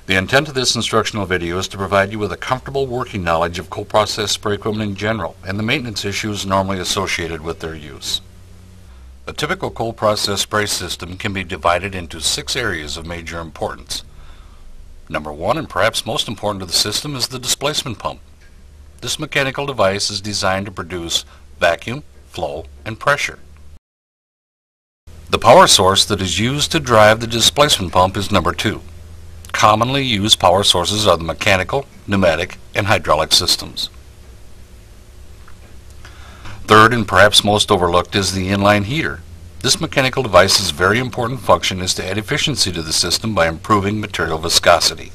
The intent of this instructional video is to provide you with a comfortable working knowledge of cold process spray equipment in general and the maintenance issues normally associated with their use. A typical cold process spray system can be divided into 6 areas of major importance. Number 1, and perhaps most important to the system, is the displacement pump. This mechanical device is designed to produce vacuum, flow, and pressure. The power source that is used to drive the displacement pump is number 2. Commonly used power sources are the mechanical, pneumatic, and hydraulic systems. Third, and perhaps most overlooked, is the inline heater. This mechanical device's very important function is to add efficiency to the system by improving material viscosity.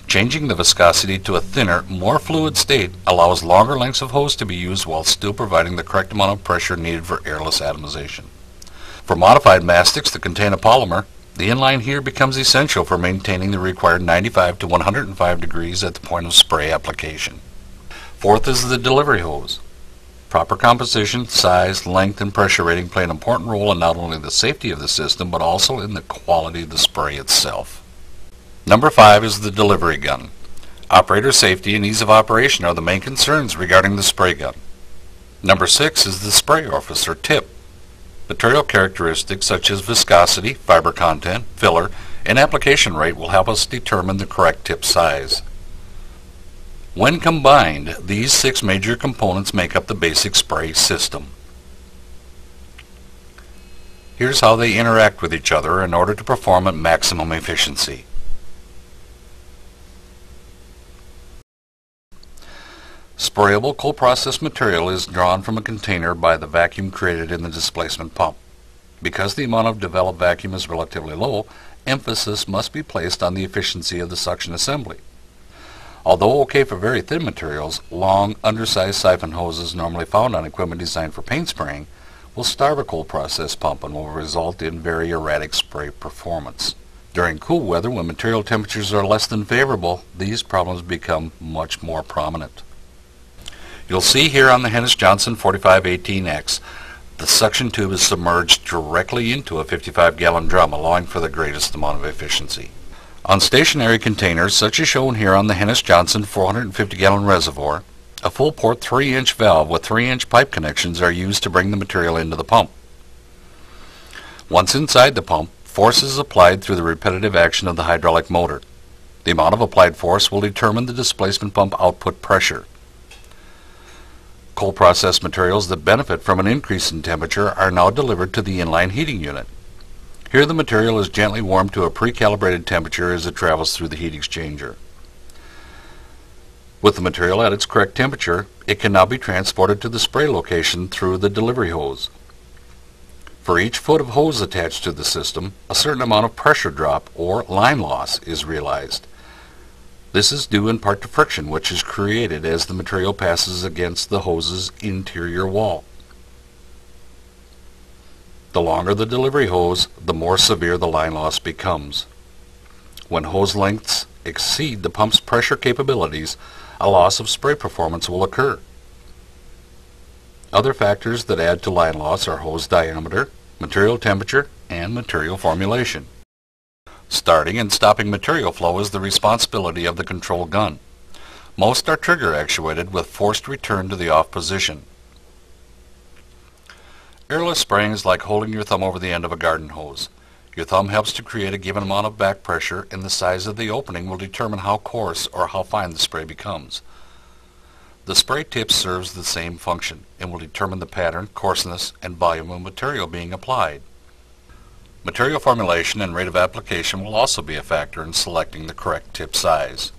Changing the viscosity to a thinner, more fluid state allows longer lengths of hose to be used while still providing the correct amount of pressure needed for airless atomization. For modified mastics that contain a polymer, the inline heater becomes essential for maintaining the required 95 to 105 degrees at the point of spray application. Fourth is the delivery hose. Proper composition, size, length, and pressure rating play an important role in not only the safety of the system but also in the quality of the spray itself. Number 5 is the delivery gun. Operator safety and ease of operation are the main concerns regarding the spray gun. Number 6 is the spray orifice or tip. Material characteristics such as viscosity, fiber content, filler, and application rate will help us determine the correct tip size. When combined, these 6 major components make up the basic spray system. Here's how they interact with each other in order to perform at maximum efficiency. Sprayable cold process material is drawn from a container by the vacuum created in the displacement pump. Because the amount of developed vacuum is relatively low, emphasis must be placed on the efficiency of the suction assembly. Although okay for very thin materials, long, undersized siphon hoses normally found on equipment designed for paint spraying will starve a cold process pump and will result in very erratic spray performance. During cool weather, when material temperatures are less than favorable, these problems become much more prominent. You'll see here on the Hennes-Johnson 4518X, the suction tube is submerged directly into a 55-gallon drum, allowing for the greatest amount of efficiency. On stationary containers, such as shown here on the Hennes-Johnson 450-gallon reservoir, a full port 3-inch valve with 3-inch pipe connections are used to bring the material into the pump. Once inside the pump, force is applied through the repetitive action of the hydraulic motor. The amount of applied force will determine the displacement pump output pressure. Cold process materials that benefit from an increase in temperature are now delivered to the inline heating unit. Here the material is gently warmed to a pre-calibrated temperature as it travels through the heat exchanger. With the material at its correct temperature, it can now be transported to the spray location through the delivery hose. For each foot of hose attached to the system, a certain amount of pressure drop or line loss is realized. This is due in part to friction, which is created as the material passes against the hose's interior wall. The longer the delivery hose, the more severe the line loss becomes. When hose lengths exceed the pump's pressure capabilities, a loss of spray performance will occur. Other factors that add to line loss are hose diameter, material temperature, and material formulation. Starting and stopping material flow is the responsibility of the control gun. Most are trigger actuated with forced return to the off position. Airless spraying is like holding your thumb over the end of a garden hose. Your thumb helps to create a given amount of back pressure, and the size of the opening will determine how coarse or how fine the spray becomes. The spray tip serves the same function and will determine the pattern, coarseness, and volume of material being applied. Material formulation and rate of application will also be a factor in selecting the correct tip size.